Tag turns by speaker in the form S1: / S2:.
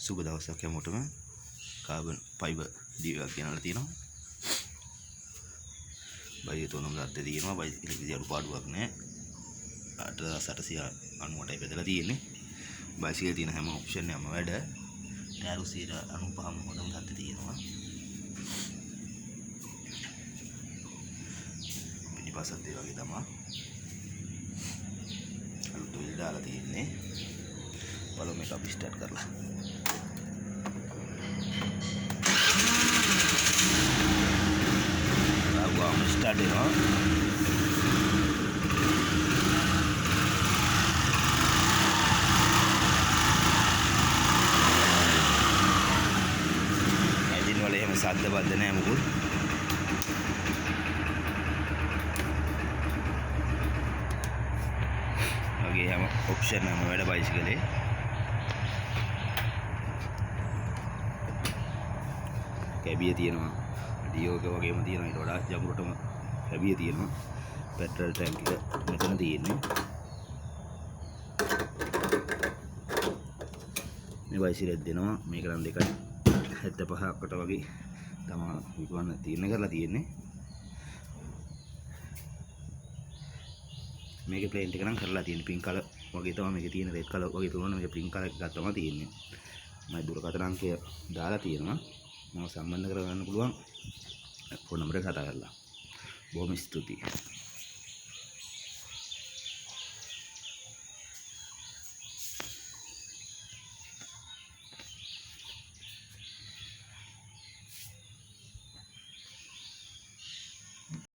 S1: සුබ දවසක් හැමෝටම. කාබන් ෆයිබර් ඩීව් එකක් ගෙනල්ලා තියෙනවා. බයිය තොනම ගත්තේ තියෙනවා. බයිසිකල් කිසි අඩුපාඩුවක් නැහැ. 8898යි බෙදලා තියෙන්නේ. බයිසිකල් තියෙන හැම ඔප්ෂන් එකම වැඩ. ටයර් 95ම හොඳම ගත්තේ තියෙනවා. පිටිපස්සත් ඒ වගේ තමයි. අලුත් ඔයිල් දාලා තියෙන්නේ. බලමු මේක අපි ස්ටාර්ට් කරලා. स्टार्ट है हाँ इंजन वाले हमें साथ दबा देना है मुकुल आगे हम ऑप्शन है हमें मेरा बाइक के लिए कैबिया තියෙනවා ඩියෝ එක වගේම තියෙනවා ඊට වඩා ජඹුරටම කැබිය තියෙනවා පෙට්‍රල් ටැංක් එක මෙතන තියෙන්නේ මේ වයිසිරෙත් දෙනවා මේක නම් 2.75කට වගේ තමයි විකුණන්න තියෙන කරලා තියෙන්නේ මේකේ ප්ලේන්ට් එක නම් කරලා තියෙන්නේ පින්ක් කලර් වගේ තමයි මේකේ තියෙන රෙඩ් කලර් වගේ තුනන මේක පින්ක් කලර් එකක් තමයි තියෙන්නේ මම දුරකථන අංකය දාලා තියෙනවා මම සම්බන්ධ කරගන්න පුළුවන් ෆෝන් නම්බර් එක කතා කරලා බොහොම ස්තුතියි